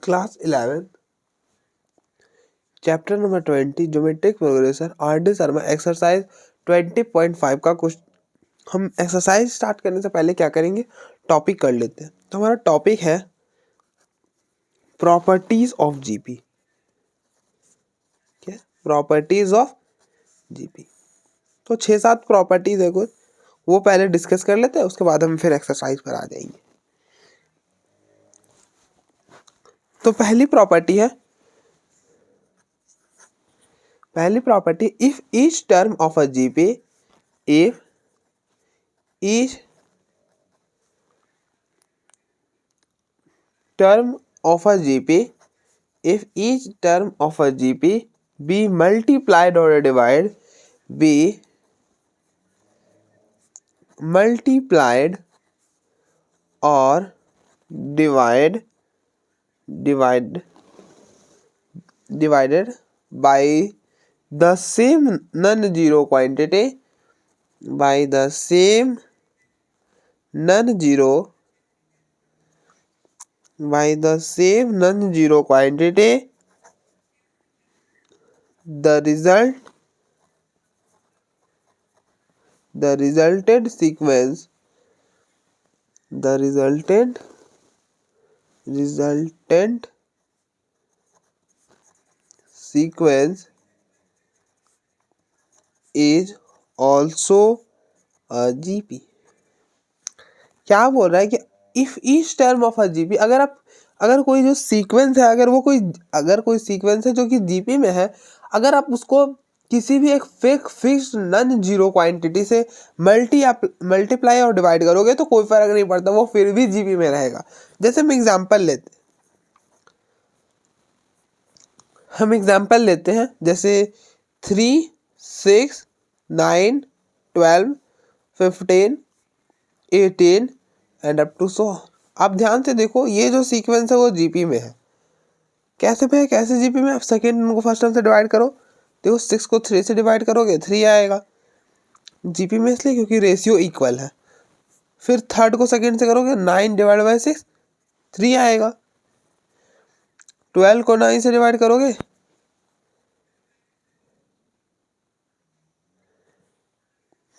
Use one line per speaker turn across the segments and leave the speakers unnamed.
Class 11 chapter number 20 geometric progression RD. Sharma exercise 20.5 का कुछ हम एक्सरसाइज स्टार्ट करने से पहले क्या करेंगे, टॉपिक कर लेते हैं। तो हमारा टॉपिक है प्रॉपर्टीज ऑफ जीपी। क्या प्रॉपर्टीज ऑफ जीपी? तो 6-7 प्रॉपर्टीज है कुछ, वो पहले डिस्कस कर लेते हैं, उसके बाद हम फिर एक्सरसाइज पर आ जाएंगे। तो पहली property if each term of a GP if each term of a GP be multiplied or divided divided by the same non-zero quantity the resultant sequence is also a GP। क्या बोल रहा है कि if each term of a GP, अगर कोई जो sequence है, अगर कोई सीक्वेंस है जो कि जीपी में है, अगर आप उसको किसी भी एक फिक्स नॉन जीरो क्वांटिटी से मल्टीप्लाई और डिवाइड करोगे तो कोई फर्क नहीं पड़ता, वो फिर भी जीपी में रहेगा। जैसे हम एग्जांपल लेते हैं, जैसे 3, 6, 9, 12, 15, 18 एंड अप टू 100। आप ध्यान से देखो, ये जो सीक्वेंस है वो जीपी में है। कैसे जीपी में? आप सेकेंड टर्म को फर्स्ट टर्म से डिवाइड करो, देखो 6 को 3 से डिवाइड करोगे 3 आएगा जीपी में, इसलिए क्योंकि रेशियो इक्वल है। फिर थर्ड को सेकेंड से करोगे 9 डिवाइड बाई 6 3 आएगा। 12 को 9 से डिवाइड करोगे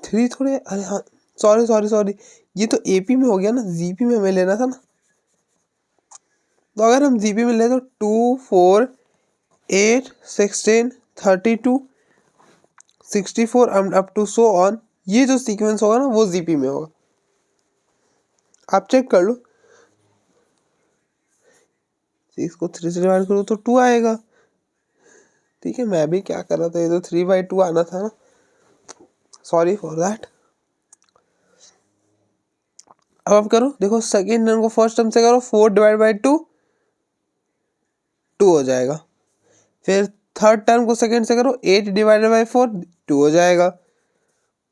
3 थोड़े, अरे हाँ सॉरी, ये तो एपी में हो गया ना, जीपी में हमें लेना था ना। तो अगर हम जीपी में ले तो 2, 4, 8, 16, 32, 64 and up to so on, ये जो सीक्वेंस होगा ना वो जीपी में होगा। आप चेक कर लो, 6 को 3 से डिवाइड करो तो 2 आएगा। ठीक है, मैं भी क्या कर रहा था, ये तो 3/2 आना था ना, सॉरी फॉर दैट। अब आप करो, देखो सेकेंड टर्म को फर्स्ट टर्म से करो, 4 डिवाइड बाई 2 2 हो जाएगा। फिर थर्ड टर्म को सेकेंड से करो, 8 डिवाइडेड बाई 4 2 हो जाएगा।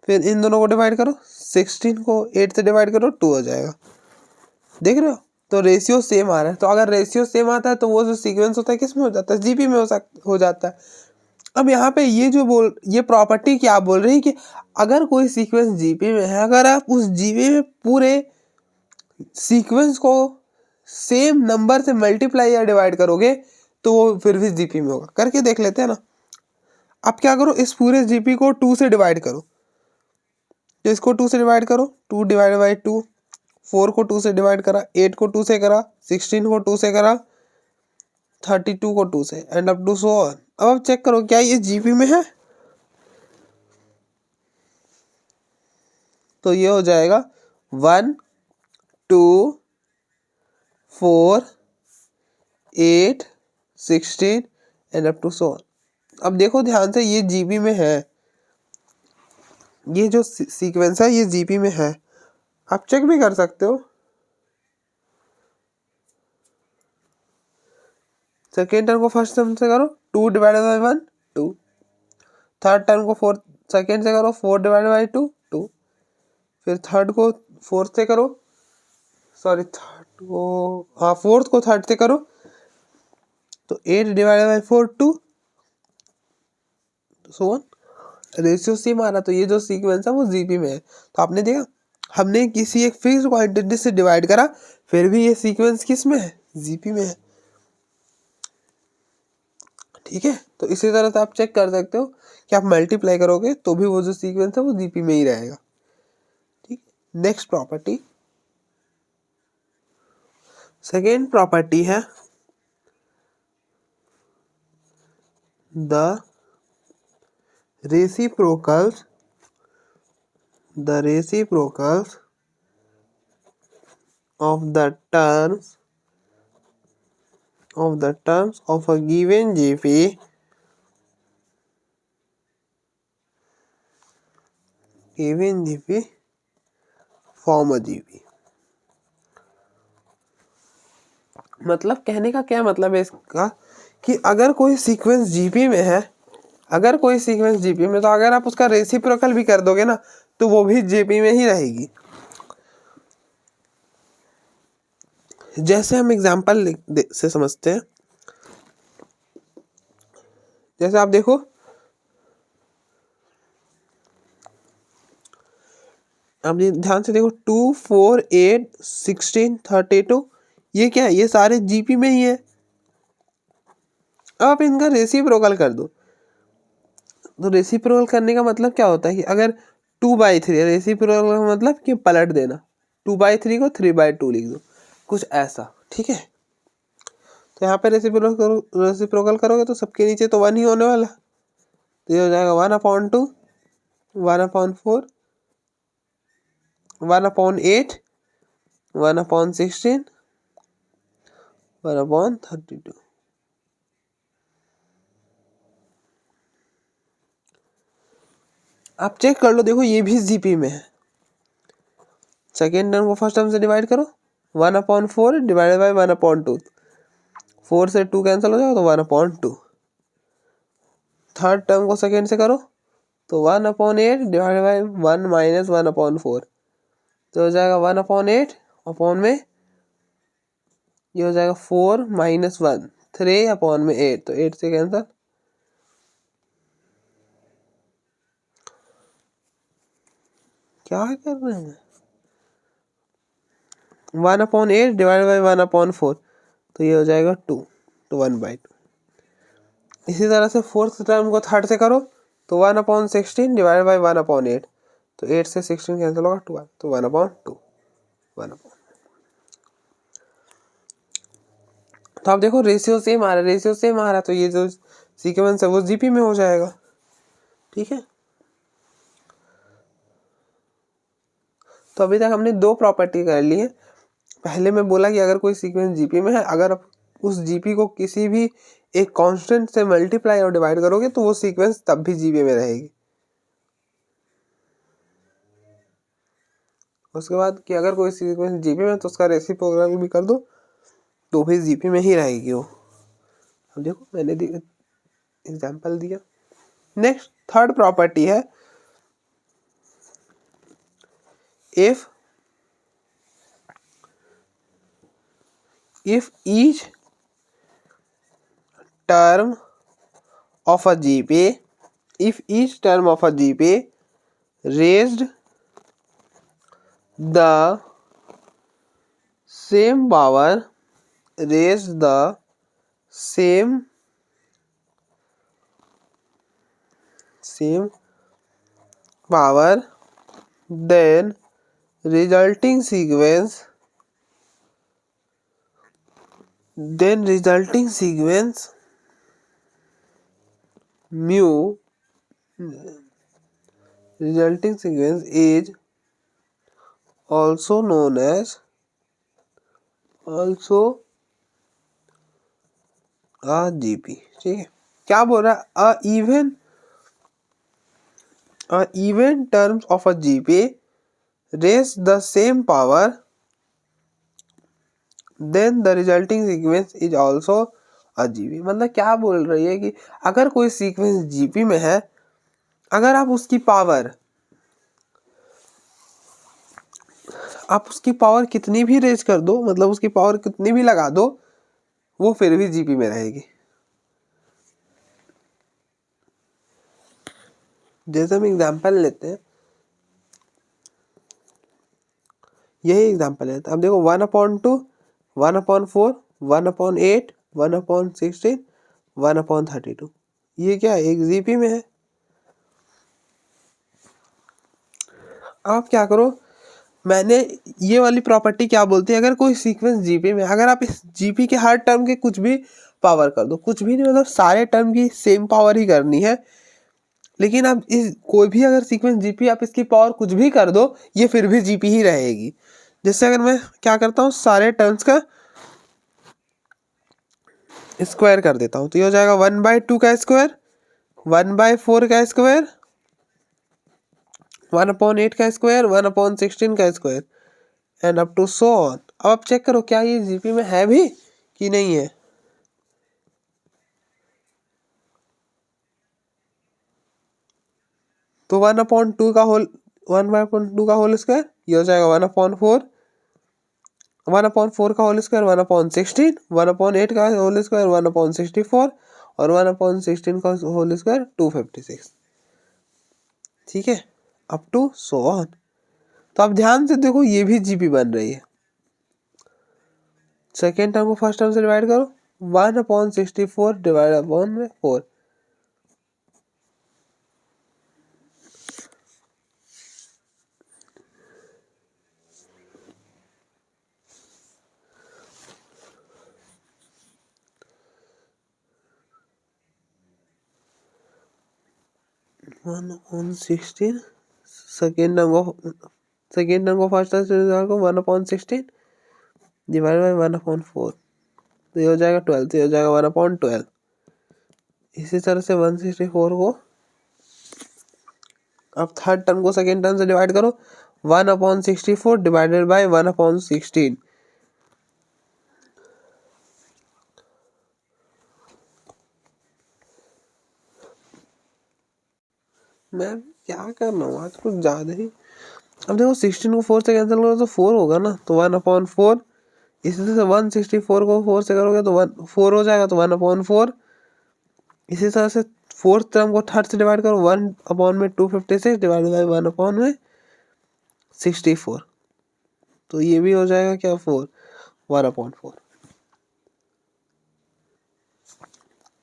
फिर इन दोनों को डिवाइड करो, 16 को 8 से डिवाइड करो 2 हो जाएगा। देख रहे हो, तो रेशियो सेम आ रहा है। तो अगर रेशियो सेम आता है तो वो जो सीक्वेंस होता है किस में हो जाता है, जीपी में हो जाता है। अब यहाँ पे ये प्रॉपर्टी क्या बोल रही है कि अगर कोई सीक्वेंस जीपी में है, अगर आप उस जीपी में पूरे सीक्वेंस को सेम नंबर से मल्टीप्लाई या डिवाइड करोगे तो वो फिर भी जीपी में होगा। करके देख लेते हैं ना। अब क्या करो, इस पूरे जीपी को 2 से डिवाइड करो, तो इसको 2 से डिवाइड करो, 2 डिवाइड बाई 2, 4 को 2 से डिवाइड करा, 8 को 2 से करा, 16 को 2 से करा, 32 को 2 से and up to so on. अब आप चेक करो क्या ये जीपी में है, तो ये हो जाएगा 1, 2, 4, 8, 16 and up to so on. अब देखो ध्यान से, ये जीपी में है, ये जो सीक्वेंस है ये जीपी में है। आप चेक भी कर सकते हो। सेकेंड टर्म को फर्स्ट टर्म से करो, 2 डिवाइडेड बाई 1 2। थर्ड टर्म को सेकेंड से करो, 4 डिवाइडेड बाई 2 2। फिर थर्ड को फोर्थ से करो, फोर्थ को थर्ड से करो, तो 8 divided by 4 2 so on. Ratio same आ रहा, तो ये जो सीक्वेंस है वो जीपी में है। तो आपने देखा, हमने किसी एक फिक्स क्वांटिटी से डिवाइड करा, फिर भी ये सीक्वेंस किस में है, जीपी में है। ठीक है। तो इसी तरह से आप चेक कर सकते हो कि आप मल्टीप्लाई करोगे तो भी वो जो सीक्वेंस है वो जीपी में ही रहेगा। ठीक। नेक्स्ट प्रॉपर्टी, सेकेंड प्रॉपर्टी है the reciprocals of the terms of a given GP form a GP। मतलब कहने का क्या मतलब है इसका कि अगर कोई सीक्वेंस जीपी में है, तो अगर आप उसका रेसिप्रोकल भी कर दोगे ना तो वो भी जीपी में ही रहेगी। जैसे हम एग्जांपल से समझते हैं, जैसे आप देखो, आप ध्यान से देखो 2, 4, 8, 16, 32, ये क्या है, ये सारे जीपी में ही है। अब आप इनका रेसिप्रोकल कर दो। तो रेसिप्रोकल करने का मतलब क्या होता है कि अगर 2/3 रेसिप्रोकल का मतलब कि पलट देना, 2/3 को 3/2 लिख दो, कुछ ऐसा। ठीक है। तो यहाँ पे रेसिप्रोकल करोगे तो सबके नीचे तो 1 ही होने वाला, तो ये हो जाएगा 1/2, 1/4, 1/8, 1/16, 1/32। आप चेक कर लो, देखो ये भी जीपी में है। सेकेंड टर्म को फर्स्ट टर्म से डिवाइड करो, 1/4 डिवाइडेड बाई 1/2, 4 से 2 कैंसिल हो जाएगा तो 1/2। थर्ड टर्म को सेकेंड से करो तो 1/8 डिवाइडेड बाई 1 माइनस 1/4, तो हो जाएगा 1/8 अपॉन में ये हो जाएगा 4 माइनस 1, 3 अपॉन में 8, तो 8 से कैंसिल। क्या कर रहे हैं, 1/8 डिवाइड बाई 1/4, तो ये हो जाएगा 2, तो 1/2। इसी तरह से फोर्थ टर्म को थर्ड से करो तो 1/16 डिवाइड बाई 1/8, तो 8 से 16 कैंसिल होगा, 12, तो 1/2, 1। तो आप देखो रेशियो सेम आ रहा है, तो ये जो सीक्वेंस है वो जीपी में हो जाएगा। ठीक है। तो अभी तक हमने 2 प्रॉपर्टी कर ली है। पहले मैं बोला कि अगर कोई सीक्वेंस जीपी में है, अगर आप उस जीपी को किसी भी एक कांस्टेंट से मल्टीप्लाई और डिवाइड करोगे तो वो सीक्वेंस तब भी जीपी में रहेगी। उसके बाद कि अगर कोई सीक्वेंस जीपी में तो उसका रेसिप्रोकल भी कर दो तो भी जीपी में ही रहेगी वो। अब देखो मैंने एग्जांपल दिया। नेक्स्ट थर्ड प्रॉपर्टी है, if each term of a GP raised the same power then resulting sequence mu is also known as a GP। ठीक है। क्या बोल रहा है, a even terms of a GP raise the same power then the resulting sequence is also a GP। मतलब क्या बोल रही है कि अगर कोई सीक्वेंस जीपी में है, अगर आप उसकी पावर कितनी भी रेज कर दो, मतलब उसकी पावर कितनी भी लगा दो, वो फिर भी जीपी में रहेगी। जैसे हम एग्जांपल लेते हैं, यही एग्जांपल है। अब देखो 1/2, 1/4, 1/8, 1/16, 1/32। ये क्या है, एक जीपी में है। आप क्या करो, मैंने ये वाली प्रॉपर्टी क्या बोलती है, अगर कोई सीक्वेंस जीपी में, अगर आप इस जीपी के हर टर्म के कुछ भी पावर कर दो, कुछ भी नहीं मतलब सारे टर्म की सेम पावर ही करनी है, लेकिन आप इस कोई भी अगर सीक्वेंस जीपी आप इसकी पावर कुछ भी कर दो, ये फिर भी जीपी ही रहेगी। जैसे अगर मैं क्या करता हूँ, सारे टर्म्स का स्क्वायर कर देता हूँ, तो ये हो जाएगा 1/2 का स्क्वायर, 1/4 का स्क्वायर, 1/8 का स्क्वायर, 1/16 का square, and up to so on. अब आप चेक करो क्या ये जीपी में है भी कि नहीं है। तो 1/2 का होल, 1/2 का होल स्क्वायर, ये हो जाएगा 1/4, 1/4 का होल स्क्वायर 1/16, 1/8 का होल स्क्वायर 1/64, और 1/16 का होल स्क्वायर 256। ठीक है, अप टू सो ऑन। तो आप ध्यान से देखो, ये भी जीपी बन रही है। सेकेंड टर्म को फर्स्ट टर्म से डिवाइड करो, 1/64 डिवाइड अपॉन में 4। सेकेंड टर्म को फर्स्ट टर्म से डिवाइड करो, 1/16 डिवाइड बाई 1/4, तो ये हो जाएगा 12, तो ये हो जाएगा 1/12। इसी तरह से 164 को अब थर्ड टर्म को सेकेंड टर्म से डिवाइड करो, 1/64 डिवाइडेड बाई 1/16। मैं क्या कर रहा हूँ आज कुछ ज़्यादा ही। अब देखो 16 को 4 से कैंसिल करो तो 4 होगा ना, तो 1/4। इसी तरह से 164 को 4 से करोगे तो 4 हो जाएगा, तो 1/4। इसी तरह से फोर्थ टर्म को थर्ड से डिवाइड करो, 1/256 डिवाइड बाई 1/64, तो ये भी हो जाएगा क्या, 1/4।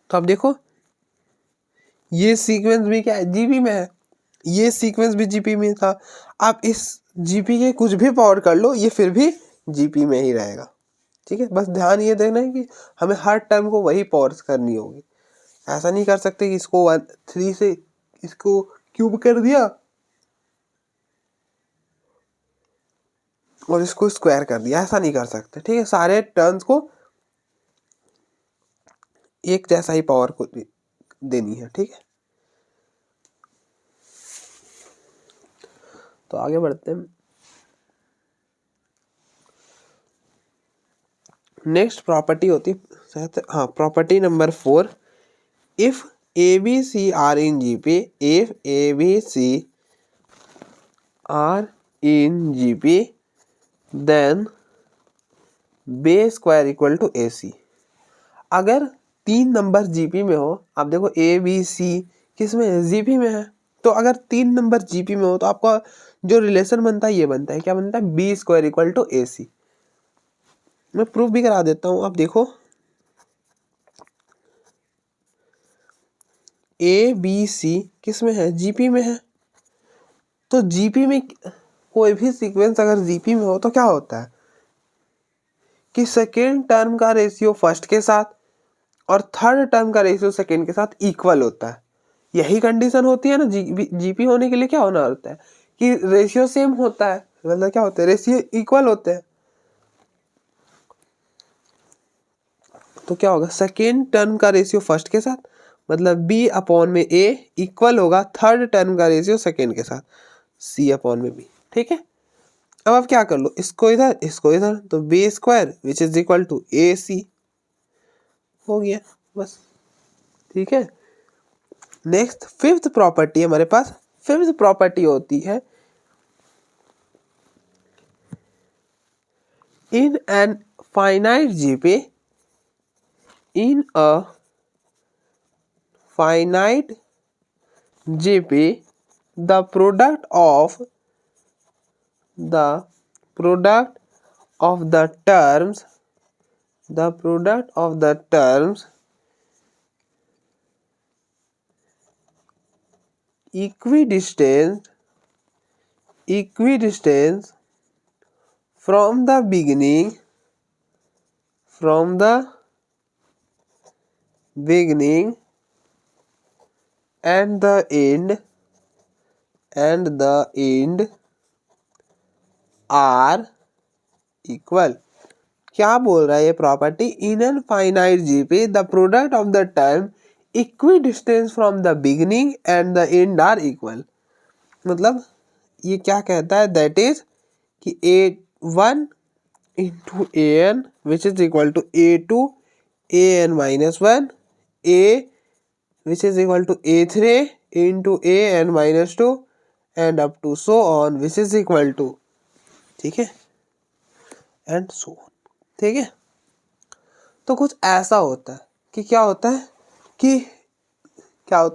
तो अब देखो ये सीक्वेंस भी क्या है, जीपी में है, ये सीक्वेंस भी जीपी में था। आप इस जीपी के कुछ भी पावर कर लो, ये फिर भी जीपी में ही रहेगा। ठीक है, बस ध्यान ये देना है कि हमें हर टर्म को वही पावर करनी होगी। ऐसा नहीं कर सकते कि इसको 3 से इसको क्यूब कर दिया और इसको स्क्वायर कर दिया, ऐसा नहीं कर सकते। ठीक है, सारे टर्म्स को एक जैसा ही पावर को देनी है। ठीक है, तो आगे बढ़ते हैं। नेक्स्ट प्रॉपर्टी होती है, हाँ, property number 4, if A B C are in GP, if A B C are in GP then B square equal to A C. अगर 3 नंबर जीपी में हो, आप देखो ए बी सी किस में है, जीपी में है, तो अगर 3 नंबर जीपी में हो तो आपका जो रिलेशन बनता है ये बनता है, क्या बनता है, B square equal to A सी। मैं प्रूफ भी करा देता हूँ, आप देखो ए बी सी किस में है, जीपी में है। तो जीपी में कोई भी सीक्वेंस अगर जीपी में हो तो क्या होता है कि सेकेंड टर्म का रेशियो फर्स्ट के साथ और थर्ड टर्म का रेशियो सेकेंड के साथ इक्वल होता है। यही कंडीशन होती है ना, जीपी होने के लिए क्या होना होता है कि रेशियो सेम होता है, मतलब क्या होता है, रेशियो इक्वल होते हैं। तो क्या होगा, सेकेंड टर्म का रेशियो फर्स्ट के साथ, मतलब बी अपॉन में ए इक्वल होगा थर्ड टर्म का रेशियो सेकेंड के साथ, सी अपॉन में बी। ठीक है, अब आप क्या कर लो, इसको इधर, तो B square which is equal to A C हो गया बस। ठीक है, नेक्स्ट फिफ्थ प्रॉपर्टी हमारे पास, फिफ्थ प्रॉपर्टी होती है इन an finite GP, in a finite GP the product of the product of the terms equidistance from the beginning and the end are equal. क्या बोल रहा है ये property? In an finite GP the product of the term equidistance from the beginning and the end are equal. मतलब ये क्या कहता है? दैट इज कि A1 into a n which is equal to A2 AN-1 A which is equal to A3 into AN-2 and up to so on which is equal to, ठीक है, and so on. ठीक है, तो कुछ ऐसा होता है कि क्या होता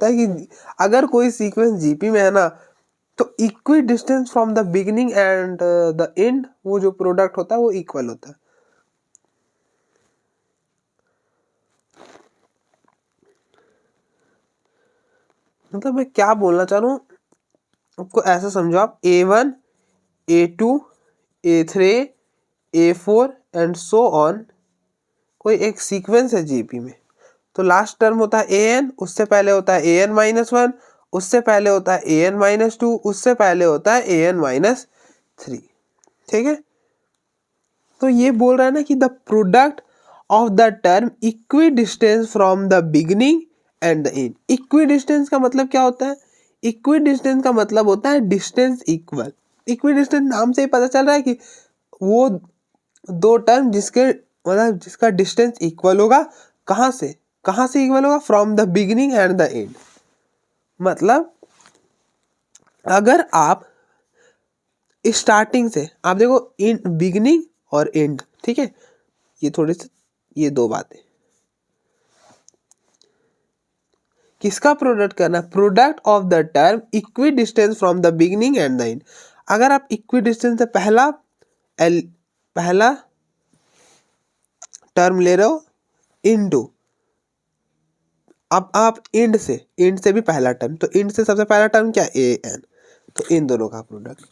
है कि अगर कोई सीक्वेंस जीपी में है ना, तो equi distance from the beginning and the and, वो जो प्रोडक्ट होता है वो इक्वल होता है. मतलब मैं क्या बोलना चाह रहा हूँ आपको, ऐसा समझो आप A1 A2 A3 A4 and so on कोई एक सीक्वेंस है जीपी में. तो लास्ट टर्म होता है AN, उससे पहले होता है AN-1, उससे पहले होता है AN-2, उससे पहले होता है AN-3. ठीक है, तो ये बोल रहा है ना कि the product of the term equidistance from the beginning and the and. Equi distance का मतलब क्या होता है? इक्वी डिस्टेंस का मतलब होता है डिस्टेंस इक्वल. इक्वी डिस्टेंस नाम से ही पता चल रहा है कि वो दो टर्म जिसका डिस्टेंस इक्वल होगा. कहाँ से इक्वल होगा? From the beginning and the and. मतलब अगर आप स्टार्टिंग से, आप देखो इन बिगिनिंग और एंड, ठीक है, ये दो बातें किसका प्रोडक्ट करना? Product of the term equidistance from the beginning and the and. अगर आप इक्वी डिस्टेंस से पहला टर्म ले रहे हो इनटू, अब आप एंड से भी पहला टर्म, तो एंड से सबसे पहला टर्म क्या? AN. तो इन दोनों का प्रोडक्ट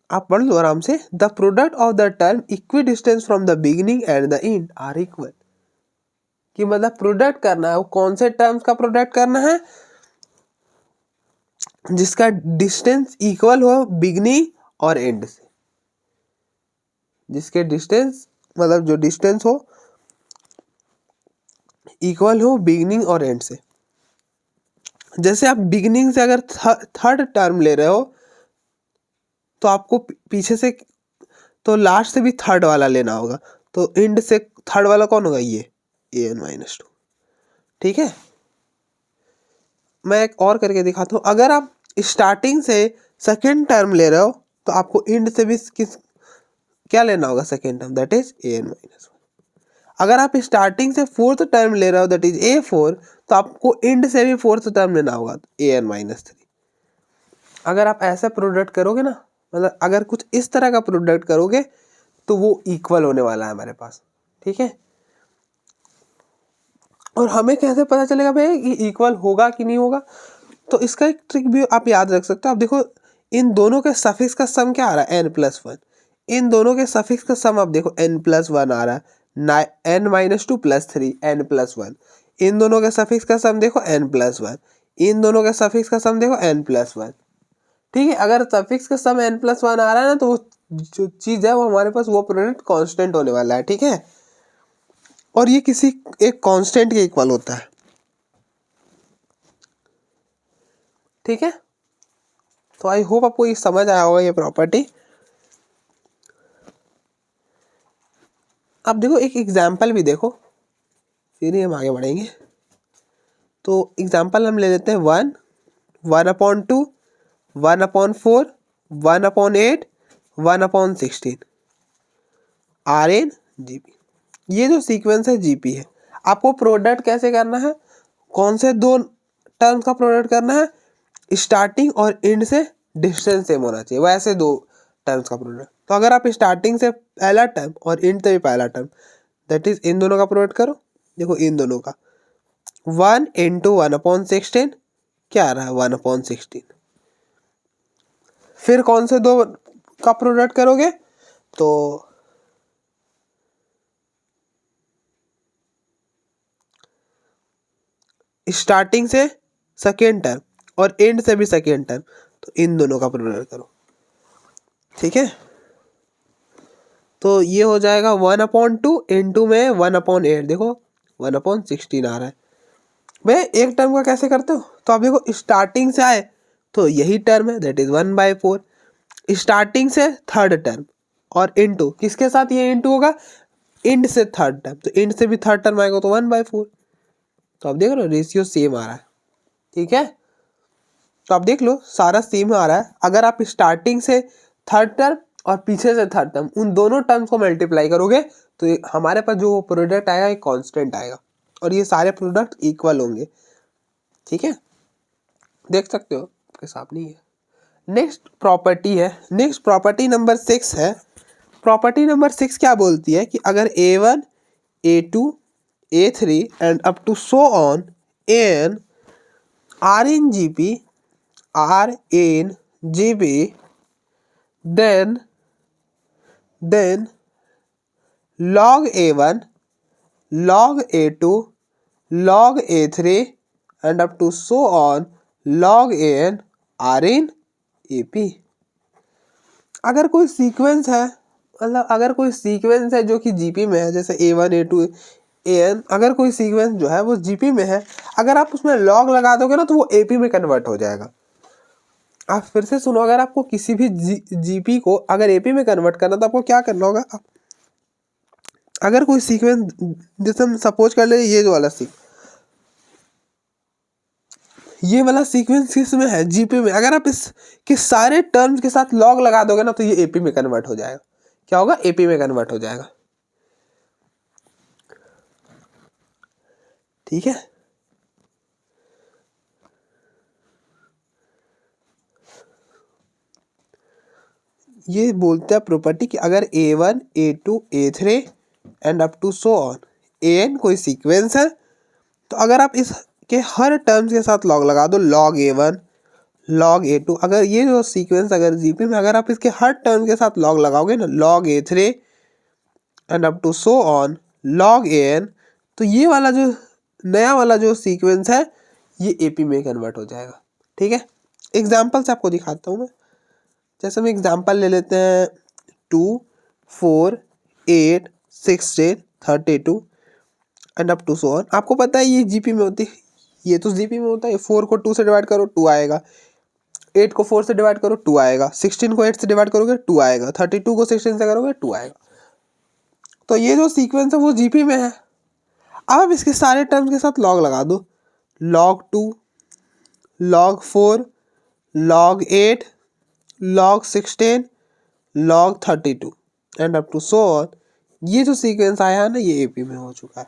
आप पढ़ लो आराम से. The product of the term equidistance from the beginning and the end are equal. कि मतलब प्रोडक्ट करना है, वो कौन से टर्म्स का प्रोडक्ट करना है? जिसका डिस्टेंस इक्वल हो बिगिनिंग और एंड से. जिसके डिस्टेंस, मतलब जो डिस्टेंस हो इक्वल हो बिगिनिंग और एंड से. जैसे आप बिगिनिंग से अगर थर्ड टर्म ले रहे हो, तो आपको पीछे से, तो लास्ट से भी थर्ड वाला लेना होगा. तो एंड से थर्ड वाला कौन होगा? ये AN-2. ठीक है, मैं एक और करके दिखाता हूँ. अगर आप स्टार्टिंग से सेकेंड टर्म ले रहे हो, तो आपको एंड से भी क्या लेना होगा? Second term, that is AN-1. अगर आप स्टार्टिंग से फोर्थ टर्म ले रहे हो, दैट इज A4, तो आपको एंड से भी फोर्थ टर्म लेना होगा, AN-3. अगर आप ऐसा प्रोडक्ट करोगे ना, मतलब अगर कुछ इस तरह का प्रोडक्ट करोगे, तो वो इक्वल होने वाला है हमारे पास. ठीक है, और हमें कैसे पता चलेगा भाई कि इक्वल होगा कि नहीं होगा? तो इसका एक ट्रिक भी आप याद रख सकते हो. आप देखो इन दोनों के सफिक्स का सम क्या आ रहा है? N+1. इन दोनों के सफिक्स का सम आप देखो N+1 आ रहा है, N-2 + 3 N+1. इन दोनों के सफिक्स का सम देखो N+1. इन दोनों के सफिक्स का सम देखो N+1. ठीक है, अगर सफिक्स का सम N+1 आ रहा है ना, तो वो जो चीज़ है वो हमारे पास, वो प्रोडक्ट कांस्टेंट होने वाला है. ठीक है, और ये किसी एक कांस्टेंट के इक्वल होता है. ठीक है, तो आई होप आपको ये समझ आया होगा ये प्रॉपर्टी. अब देखो एक एग्जाम्पल भी देखो, फिर ही हम आगे बढ़ेंगे. तो एग्जाम्पल हम ले लेते हैं 1, 1/2, 1/4, 1/8, 1/16 RN/GP. ये जो सीक्वेंस है GP है. आपको प्रोडक्ट कैसे करना है? कौन से दो टर्म्स का प्रोडक्ट करना है? स्टार्टिंग और एंड से डिस्टेंस सेम होना चाहिए, वैसे दो टर्म्स का प्रोडक्ट. तो अगर आप स्टार्टिंग से पहला टर्म और एंड से भी पहला टर्म, दैट इज इन दोनों का प्रोडक्ट करो. देखो इन दोनों का 1 × 1/16 क्या आ रहा है 1/16। फिर कौन से दो का प्रोडक्ट करोगे तो स्टार्टिंग से सेकेंड टर्म और एंड से भी सेकेंड टर्म, तो इन दोनों का प्रोडक्ट करो। ठीक है, तो ये हो जाएगा 1/2 इंटू में 1/8। देखो 1/16 आ रहा है। भाई एक टर्म का कैसे करते हो, तो आप देखो स्टार्टिंग से आए तो यही टर्म है, दैट इज 1/4। स्टार्टिंग से थर्ड टर्म और इंटू किसके साथ ये इंटू होगा, इंड से थर्ड टर्म, तो इंड से भी थर्ड टर्म आएगा तो 1/4। तो आप देख लो रेशियो सेम आ रहा है। ठीक है, तो आप देख लो सारा सेम आ रहा है। अगर आप स्टार्टिंग से थर्ड टर्म और पीछे से थर्ड टर्म उन दोनों टर्म्स को मल्टीप्लाई करोगे तो हमारे पास जो प्रोडक्ट आएगा एक कांस्टेंट आएगा और ये सारे प्रोडक्ट इक्वल होंगे। ठीक है, देख सकते हो आपके सामने ही है। नेक्स्ट प्रॉपर्टी है, नेक्स्ट प्रॉपर्टी नंबर 6 है। प्रॉपर्टी नंबर 6 क्या बोलती है कि अगर A1 A2 A3 and up to so on AN are in GP are in GB then log A1 log A2 log A3 and up to so on log AN are in AP। अगर कोई sequence है, मतलब अगर कोई sequence है जो कि GP में है, जैसे A1 A2 AN, अगर कोई सीक्वेंस जो है वो जीपी में है, अगर आप उसमें लॉग लगा दोगे ना तो वो एपी में कन्वर्ट हो जाएगा। आप फिर से सुनो, अगर आपको किसी भी जीपी को अगर एपी में कन्वर्ट करना तो आपको क्या करना होगा, अगर कोई सीक्वेंस जैसे हम सपोज कर ले ये वाला ये वाला सीक्वेंस किस में है, जीपी में, अगर आप इसके सारे टर्म्स के साथ लॉग लगा दोगे ना तो ये एपी में कन्वर्ट हो जाएगा। क्या होगा, एपी में कन्वर्ट हो जाएगा। ठीक है, ये बोलते हैं प्रॉपर्टी कि अगर A1 A2 A3 and up to so on AN कोई सीक्वेंस है, तो अगर आप इसके हर टर्म्स के साथ लॉग लगा दो, लॉग A1 लॉग A2, अगर ये जो सीक्वेंस अगर जीपी में अगर आप इसके हर टर्म के साथ लॉग लगाओगे ना, log A3 and up to so on log AN, तो ये वाला जो नया वाला जो सीक्वेंस है ये एपी में कन्वर्ट हो जाएगा। ठीक है, एग्जाम्पल से आपको दिखाता हूँ मैं। जैसे हम एग्जाम्पल ले लेते हैं 2 4 8 16 32 and up to so on. आपको पता है ये जीपी में होती है, ये तो जीपी में होता है। 4 को 2 से डिवाइड करो 2 आएगा, 8 को 4 से डिवाइड करो 2 आएगा, 16 को 8 से डिवाइड करोगे 2 आएगा, 32 को 16 से करोगे 2 आएगा। तो ये जो सीक्वेंस है वो जीपी में है। अब इसके सारे टर्म्स के साथ लॉग लगा दो, log 2 log 4 log 8 log 16 log 32 and up to so on. ये जो सीक्वेंस आया है ना ये एपी में हो चुका है।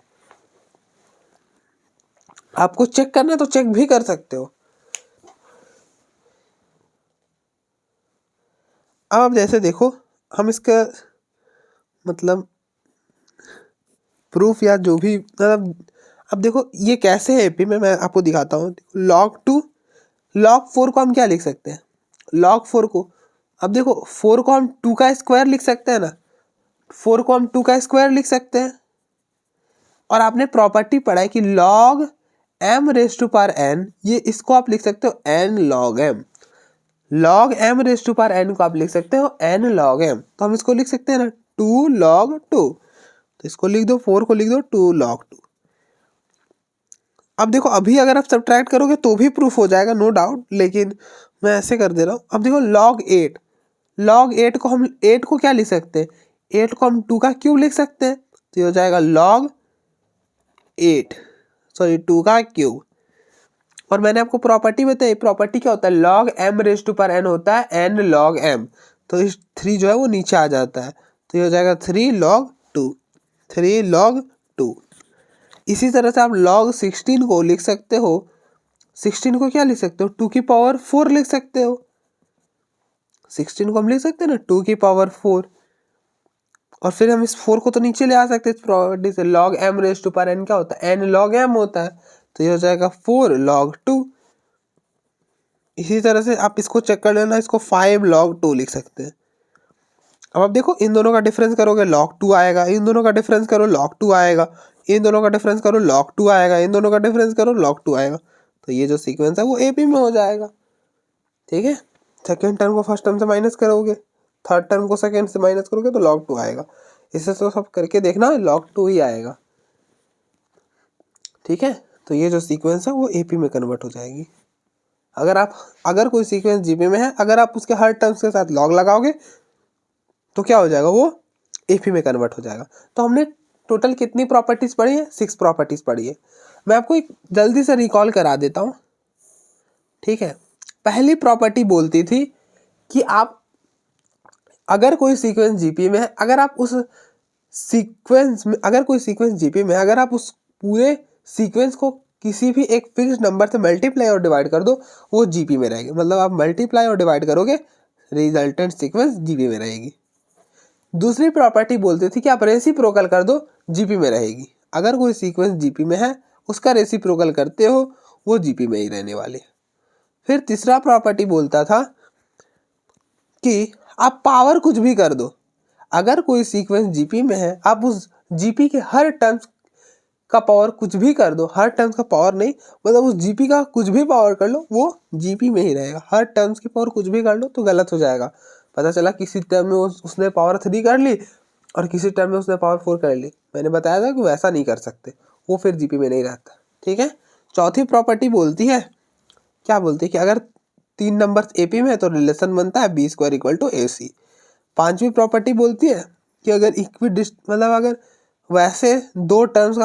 आपको चेक करना है तो चेक भी कर सकते हो। अब आप जैसे देखो, हम इसका मतलब प्रूफ या जो भी मतलब, अब देखो ये कैसे है एपी में, मैं आपको दिखाता हूँ। log 2 log 4 को हम क्या लिख सकते हैं, log 4 को, अब देखो 4 को हम 2 का स्क्वायर लिख सकते हैं ना, 4 को हम 2 का स्क्वायर लिख सकते हैं। और आपने प्रॉपर्टी पढ़ा है कि log m raise to power n, ये इसको आप लिख सकते हो n log m। log m raise to power n को आप लिख सकते हो n log m, तो हम इसको लिख सकते हैं ना 2 log 2, तो इसको लिख दो, 4 को लिख दो 2 log 2। अब देखो अभी अगर आप सब्ट्रैक्ट करोगे तो भी प्रूफ हो जाएगा नो डाउट, लेकिन मैं ऐसे कर दे रहा हूँ। अब देखो log 8 को हम 8 को क्या लिख सकते हैं, 8 को हम 2 का क्यूब लिख सकते हैं, तो ये हो जाएगा log 8 सॉरी 2 का क्यूब। और मैंने आपको प्रॉपर्टी बताई, प्रॉपर्टी क्या होता है, log m raise to power n होता है n log m, तो इस 3 जो है वो नीचे आ जाता है, तो ये हो जाएगा 3 log 2 3 log 2। इसी तरह से आप log 16 को लिख सकते हो, 16 को क्या लिख सकते हो, 2 की पावर 4 लिख सकते हो। 16 को हम लिख सकते हैं ना 2 की पावर 4, और फिर हम इस 4 को तो नीचे ले आ सकते हैं इस प्रॉपर्टी से। log m raise to power n क्या होता है, n log m होता है, तो ये हो जाएगा 4 log 2। इसी तरह से आप इसको चेक कर लेना, इसको 5 log 2 लिख सकते हैं। अब आप देखो इन दोनों का डिफरेंस करोगे log 2 आएगा, इन दोनों का डिफरेंस करो log 2 आएगा, इन दोनों का डिफरेंस करो log 2 आएगा, इन दोनों का डिफरेंस करो log 2 आएगा। तो ये जो सीक्वेंस है वो AP में हो जाएगा। ठीक है, सेकेंड टर्म को फर्स्ट टर्म से माइनस करोगे, थर्ड टर्म को सेकेंड से माइनस करोगे तो log 2 आएगा। इससे तो सब करके देखना log 2 ही आएगा। ठीक है, तो ये जो सीक्वेंस है वो AP में कन्वर्ट हो जाएगी। अगर कोई सीक्वेंस GP में है, अगर आप उसके हर टर्म्स के साथ लॉग लगाओगे तो क्या हो जाएगा, वो AP में कन्वर्ट हो जाएगा। तो हमने टोटल कितनी प्रॉपर्टीज पढ़ी है, 6 प्रॉपर्टीज पढ़ी है। मैं आपको एक जल्दी से रिकॉल करा देता हूँ। ठीक है, पहली प्रॉपर्टी बोलती थी कि आप अगर कोई सीक्वेंस GP में है, अगर आप उस सीक्वेंस में अगर कोई सीक्वेंस GP में है, अगर आप उस पूरे सीक्वेंस को किसी भी एक फिक्स नंबर से मल्टीप्लाई और डिवाइड कर दो, वो GP में रहेगी। मतलब आप मल्टीप्लाई और डिवाइड करोगे, रिजल्टेंट सीक्वेंस GP में रहेगी। दूसरी प्रॉपर्टी बोलती थी कि आप रेसिप्रोकल कर दो, GP में रहेगी। अगर कोई सीक्वेंस GP में है, उसका रेसिप्रोकल करते हो, वो GP में ही रहने वाले। फिर तीसरा प्रॉपर्टी बोलता था कि आप पावर कुछ भी कर दो, अगर कोई सीक्वेंस GP में है, आप उस GP के हर टर्म्स का पावर कुछ भी कर दो, हर टर्म्स का पावर नहीं, मतलब उस GP का कुछ भी पावर कर लो, वो GP में ही रहेगा। हर टर्म्स की पावर कुछ भी कर लो तो गलत हो जाएगा। पता चला किसी टर्म में उसने पावर 3 कर ली और किसी टर्म में उसने पावर 4 कर ली, मैंने बताया था कि वैसा नहीं कर सकते, वो फिर GP में नहीं रहता। ठीक है, चौथी प्रॉपर्टी बोलती है, क्या बोलती है कि अगर 3 नंबर AP में है तो रिलेशन बनता है B² = AC। पांचवी प्रॉपर्टी बोलती है कि अगर मतलब अगर वैसे दो टर्म्स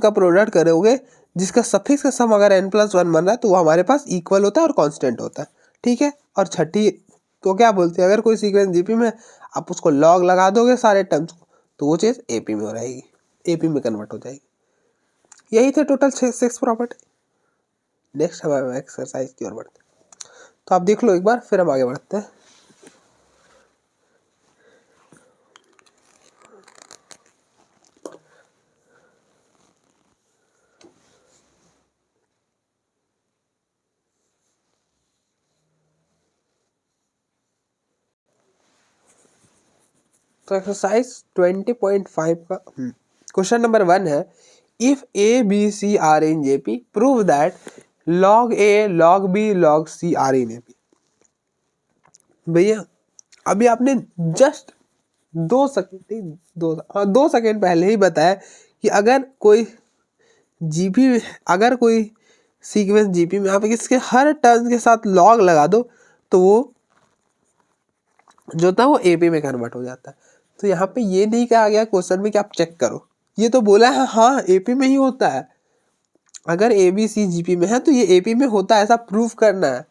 का प्रोडक्ट करोगे जिसका सफिक्स का सम अगर n+1 बन रहा है तो वो हमारे पास इक्वल होता है और कांस्टेंट होता है। ठीक है, और छठी तो क्या बोलते हैं, अगर कोई सीक्वेंस GP में आप उसको लॉग लगा दोगे सारे टर्म्स को तो वो चीज़ AP में रहेगी, AP में कन्वर्ट हो जाएगी। यही थे टोटल 6 प्रॉपर्टी। नेक्स्ट हमारे एक्सरसाइज की ओर बढ़ते हैं, तो आप देख लो एक बार, फिर हम आगे बढ़ते हैं। तो एक्सरसाइज 20.5 का क्वेश्चन नंबर 1 है, if A, B, C are in JP prove that log A, log B, log C are in AP। भैया अभी आपने जस्ट 2 सेकेंड पहले ही बताया कि अगर कोई सीक्वेंस GP में आप इसके हर टर्म के साथ लॉग लगा दो तो वो जो था वो AP में कन्वर्ट हो जाता है। तो यहाँ पे ये नहीं कहा गया क्वेश्चन में कि आप चेक करो, ये तो बोला है हाँ AP में ही होता है। अगर ABC GP में है तो ये AP में होता है, ऐसा प्रूफ करना है,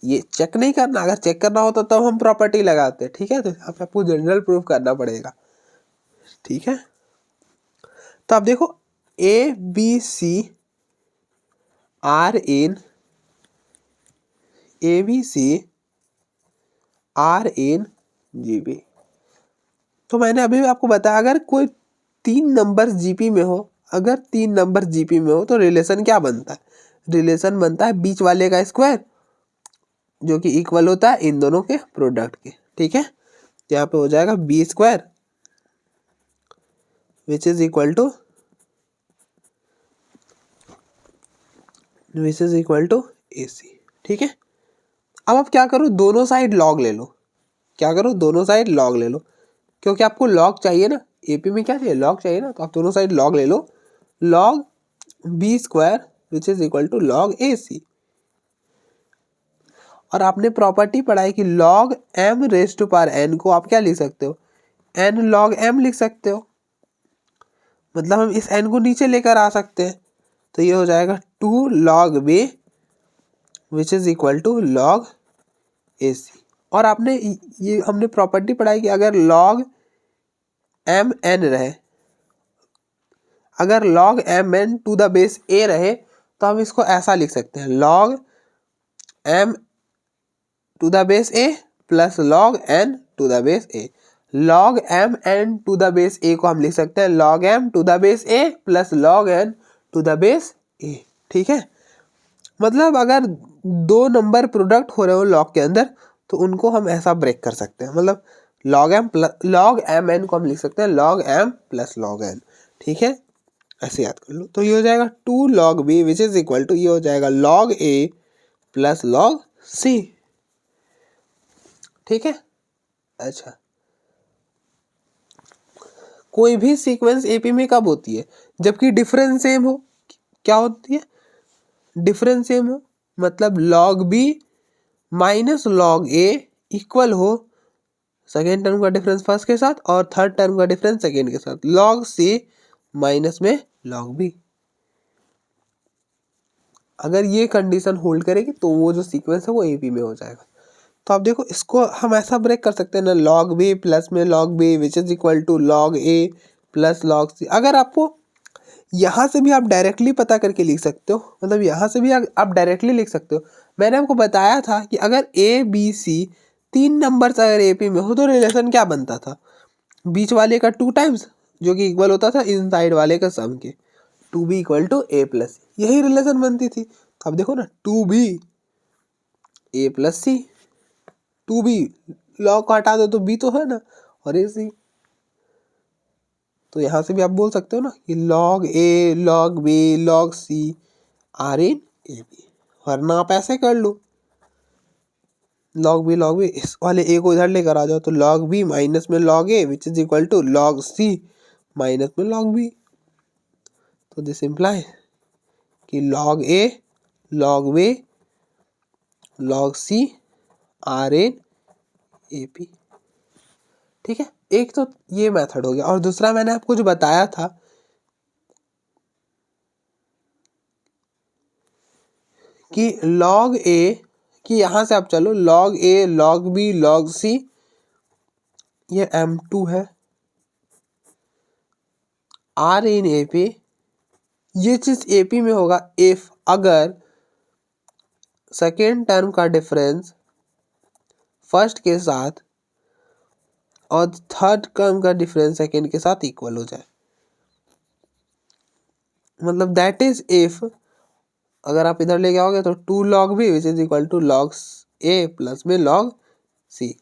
ये चेक नहीं करना। अगर चेक करना होता तब हम प्रॉपर्टी लगाते। ठीक है, तो आपको जनरल प्रूफ करना पड़ेगा। ठीक है, तो आप देखो ABC आर इन GP। तो मैंने अभी आपको बताया अगर कोई 3 नंबर GP में हो, अगर 3 नंबर GP में हो तो रिलेशन क्या बनता है, रिलेशन बनता है बीच वाले का स्क्वायर जो कि इक्वल होता है इन दोनों के प्रोडक्ट के। ठीक है, यहाँ पे हो जाएगा B² which is equal to AC। ठीक है, अब आप क्या करो, दोनों साइड लॉग ले लो। क्या करो, दोनों साइड लॉग ले लो, क्योंकि आपको लॉग चाहिए ना, AP में क्या चाहिए, लॉग चाहिए ना, तो आप दोनों साइड लॉग ले लो। Log B² which is equal to log AC। और आपने प्रॉपर्टी पढ़ाई कि log m⁴n को आप क्या लिख सकते हो, n log m लिख सकते हो। मतलब हम इस n को नीचे लेकर आ सकते हैं, तो ये हो जाएगा 2 log b which is equal to log AC। और आपने ये हमने प्रॉपर्टी पढ़ाई कि अगर log mn रहे, अगर log mn to the base a रहे तो हम इसको ऐसा लिख सकते हैं, log m to the base a plus log n to the base a। log m n to the base a को हम लिख सकते हैं log m to the base a plus log n to the base a। ठीक है, मतलब अगर दो नंबर प्रोडक्ट हो रहे हो लॉग के अंदर तो उनको हम ऐसा ब्रेक कर सकते हैं, मतलब लॉग एम एन को हम लिख सकते हैं log M plus log N, ठीक है, ऐसे याद कर लो। तो ये हो जाएगा 2 log b which is equal to, ये हो जाएगा log a plus log c, ठीक है। अच्छा, कोई भी सीक्वेंस एपी में कब होती है? जबकि डिफरेंस सेम हो। क्या होती है? डिफरेंस सेम हो, मतलब log b minus log a equal हो सेकेंड टर्म का डिफरेंस फर्स्ट के साथ और थर्ड टर्म का डिफरेंस सेकेंड के साथ, log c माइनस में log b। अगर ये कंडीशन होल्ड करेगी तो वो जो सीक्वेंस है वो एपी में हो जाएगा। तो आप देखो इसको हम ऐसा ब्रेक कर सकते हैं ना, log b प्लस में log b which is equal to log a plus log c। अगर आपको यहाँ से भी आप डायरेक्टली पता करके लिख सकते हो, मतलब यहाँ से भी आप डायरेक्टली लिख सकते हो। मैंने आपको बताया था कि अगर ए बी सी तीन नंबर्स अगर एपी में हो तो रिलेशन क्या बनता था, बीच वाले का 2 टाइम्स जो कि इक्वल होता था इन साइड वाले का सम के, 2b equal to A plus, यही रिलेशन बनती थी। तो अब देखो ना 2b ए प्लस सी, 2b लॉग को हटा दो तो b तो है ना, और ए सी। तो यहाँ से भी आप बोल सकते हो ना कि log a log b log c are in A B, वरना आप ऐसे कर लो log b इस वाले a को इधर लेकर आ जाओ तो log b माइनस में log a which is equal to log c minus में log b। तो दिस इम्प्लाई कि log a log b log c are in A P, ठीक है। एक तो ये मेथड हो गया, और दूसरा मैंने आपको जो बताया था कि log a कि यहाँ से आप चलो log a log b log c, ये m2 है, r इन ए पी, ये चीज ए पी में होगा इफ अगर सेकेंड टर्म का डिफरेंस फर्स्ट के साथ और थर्ड टर्म का डिफरेंस सेकेंड के साथ इक्वल हो जाए, मतलब दैट इज इफ अगर आप इधर लेके आओगे तो 2 log b which is equal to log a plus में log c।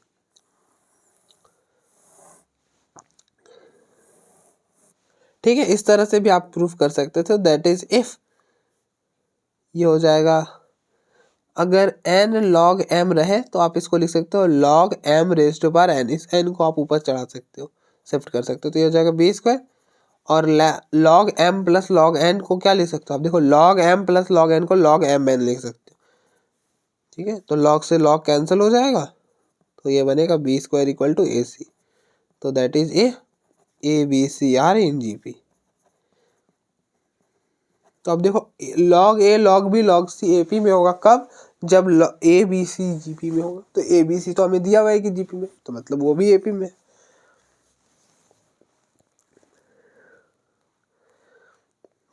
ठीक है, इस तरह से भी आप प्रूफ कर सकते थे, दैट इज इफ ये हो जाएगा अगर n log m रहे तो आप इसको लिख सकते हो log m raise to power n, इस n को आप ऊपर चढ़ा सकते हो, शिफ्ट कर सकते हो, तो ये हो जाएगा बी स्क्वायर। और log m plus log n को क्या लिख सकते हो आप, देखो log m plus log n को log m n लिख सकते हो, ठीक है। तो log से log कैंसिल हो जाएगा तो ये बनेगा B square equal to A C. तो that is A B C are in G P. तो अब देखो log a log b log c A P में होगा कब, जब ए बी सी जी पी में होगा। तो ए बी सी तो हमें दिया हुआ है कि जी पी में, तो मतलब वो भी ए पी में।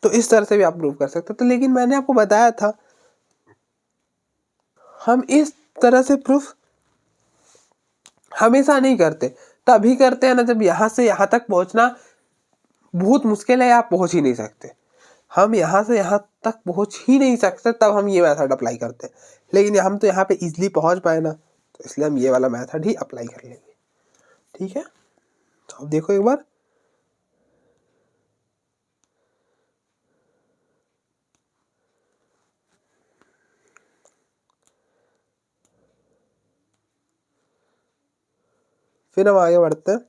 तो इस तरह से भी आप प्रूव कर सकते हो। तो लेकिन मैंने आपको बताया था हम इस तरह से प्रूफ हमेशा नहीं करते, तभी करते हैं ना जब यहाँ से यहाँ तक पहुँचना बहुत मुश्किल है, आप पहुँच ही नहीं सकते। हम यहाँ से यहाँ तक पहुँच ही नहीं सकते तब हम ये मेथड अप्लाई करते हैं, लेकिन हम तो यहाँ पे इजीली पहुँच पाए ना, तो इसलिए हम ये वाला मेथड ही अप्लाई कर लेंगे, ठीक है। तो अब देखो एक बार, फिर हम आगे बढ़ते हैं।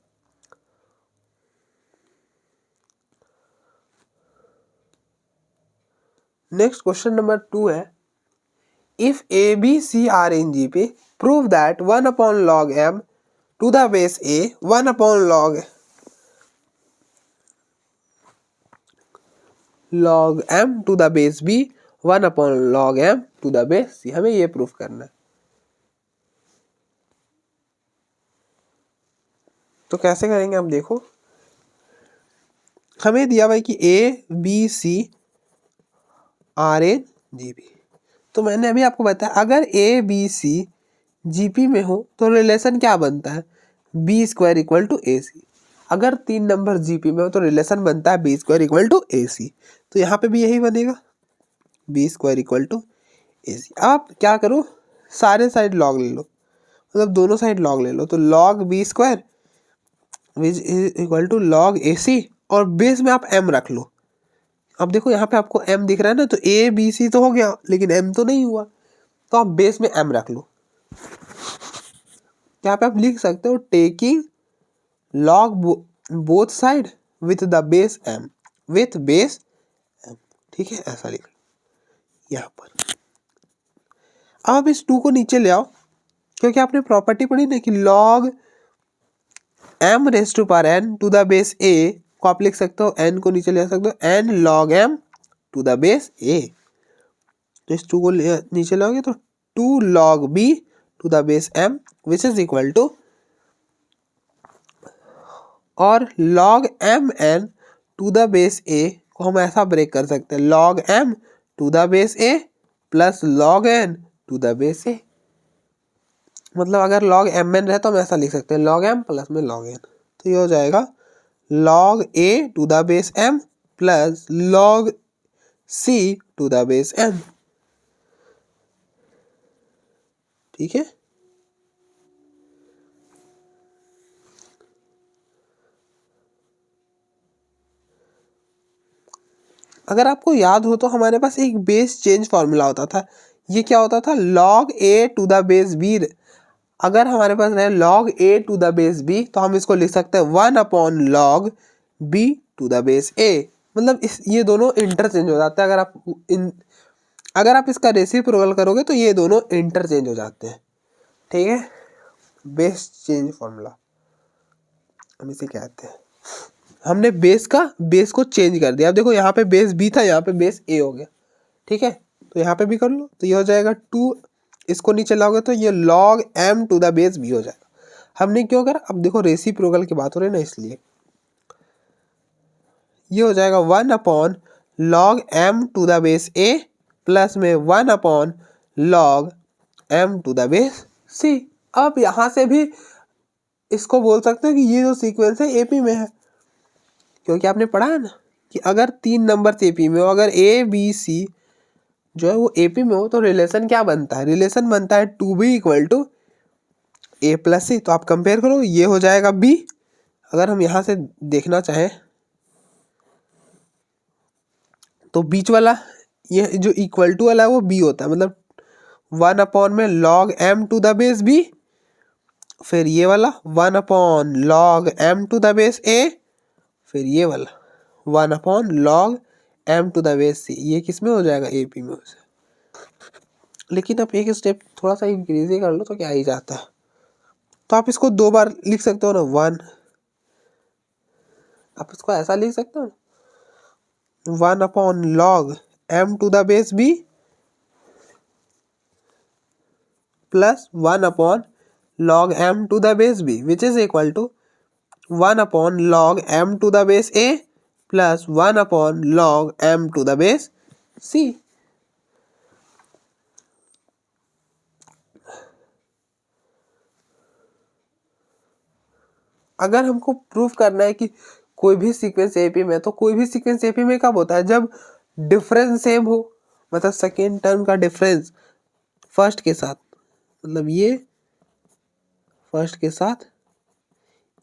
नेक्स्ट क्वेश्चन नंबर 2 है, if A B C are in G P prove that 1 upon log m to the base a 1 upon log m to the base b 1 upon log m to the base c, हमें ये proof करना है। तो कैसे करेंगे हम देखो, हमें दिया हुआ है कि A B C are in G P. तो मैंने अभी आपको बताया अगर ए बी सी जी पी में हो तो रिलेशन क्या बनता है, B square equal to A C. अगर तीन नंबर जी पी में हो तो रिलेशन बनता है B square equal to A C. तो यहाँ पे भी यही बनेगा B square equal to AC। आप क्या करो, सारे साइड लॉग ले लो, मतलब दोनों साइड लॉग ले लो, तो log b square which is equal to log AC, और बेस में आप m रख लो। अब देखो यहाँ पे आपको m दिख रहा है ना, तो ABC तो हो गया लेकिन m तो नहीं हुआ, तो आप बेस में m रख लो। यहाँ पे आप लिख सकते हो taking log both side with the base m, with base m, ठीक है, ऐसा लिख लो यहाँ पर। अब आप इस 2 को नीचे ले आओ, क्योंकि आपने प्रॉपर्टी पढ़ी ना कि log m raise to power n to the base a को आप लिख सकते हो, n को नीचे ले सकते हो n log m to the base a। तो इस 2 को नीचे लाओगे तो 2 log b to the base m which is equal to, और log m n to the base a को हम ऐसा ब्रेक कर सकते हैं log m to the base a plus log n to the base a। मतलब अगर log m n रहे तो हम ऐसा लिख सकते हैं log m प्लस में log n, तो ये हो जाएगा log a to the base m plus log c to the base m, ठीक है। अगर आपको याद हो तो हमारे पास एक बेस चेंज फॉर्मूला होता था, ये क्या होता था log a to the base b। अगर हमारे पास रहे log a to the base b तो हम इसको लिख सकते हैं 1 upon log b to the base a। मतलब ये दोनों इंटरचेंज हो जाते हैं, अगर आप इसका रेसिप्रोकल करोगे तो ये दोनों इंटरचेंज हो जाते हैं, ठीक है। बेस चेंज फॉर्मूला हम इसे कहते हैं। हमने बेस को चेंज कर दिया। अब देखो यहाँ पे बेस b था, यहाँ पे बेस a हो गया, ठीक है। तो यहाँ पे भी कर लो, तो ये हो जाएगा 2, इसको नीचे लाओगे तो ये log m to the base b हो जाएगा। हमने क्यों करा, अब देखो रेसिप्रोकल की बात हो रही है ना, इसलिए ये हो जाएगा 1 upon log m to the base a plus में 1 upon log m to the base c। अब यहाँ से भी इसको बोल सकते हो कि ये जो सीक्वेंस है AP में है, क्योंकि आपने पढ़ा है ना कि अगर 3 नंबर AP में हो, अगर ABC जो है वो AP में हो, तो रिलेशन क्या बनता है, रिलेशन बनता है 2B equal to A plus C। तो आप कंपेयर करो, ये हो जाएगा B। अगर हम यहाँ से देखना चाहें तो बीच वाला ये जो इक्वल टू वाला है वो B होता है, मतलब 1 अपॉन में log m to the base B, फिर ये वाला 1 upon log m to the base A, फिर ये वाला 1 upon log m to the base C। ये किस में हो जाएगा, AP में हो जाएगा। लेकिन आप एक स्टेप थोड़ा सा इंक्रीज ही कर लो तो क्या ही जाता है। तो आप इसको 2 बार लिख सकते हो ना, 1, आप इसको ऐसा लिख सकते हो ना 1 upon log m to the base B plus 1 upon log m to the base B which is equal to 1 upon log m to the base A plus 1 upon log m to the base C। अगर हमको proof करना है कि कोई भी sequence AP में, तो कोई भी सीक्वेंस AP में कब होता है, जब डिफरेंस सेम हो, मतलब सेकेंड टर्म का डिफरेंस फर्स्ट के साथ, मतलब ये फर्स्ट के साथ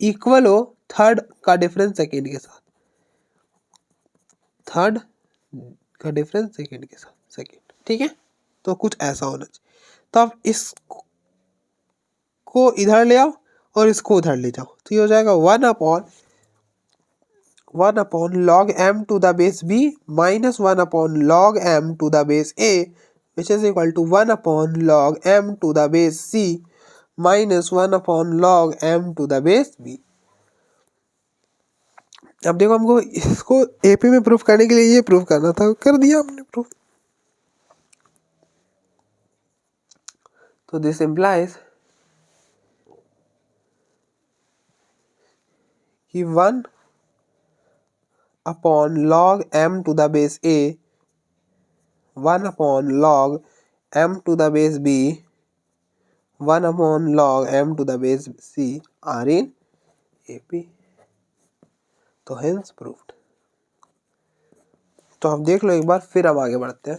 इक्वल हो थर्ड का डिफरेंस सेकेंड के साथ, थर्ड का डिफरेंस सेकेंड के साथ, सेकेंड, ठीक है। तो कुछ ऐसा होना चाहिए। तो आप इसको इधर ले आओ और इसको उधर ले जाओ, तो ये हो जाएगा 1 upon log m to the base B minus 1 upon log m to the base A which is equal to 1 upon log m to the base C minus 1 upon log m to the base B। अब देखो हमको इसको AP में proof करने के लिए ये proof करना था, कर दिया हमने प्रूफ। तो दिस इम्प्लाइज कि 1 upon log m to the base A, 1 upon log m to the base B, 1 upon log m to the base C are in AP। तो हेंस प्रूफ्ड। तो आप देख लो एक बार, फिर हम आगे बढ़ते हैं।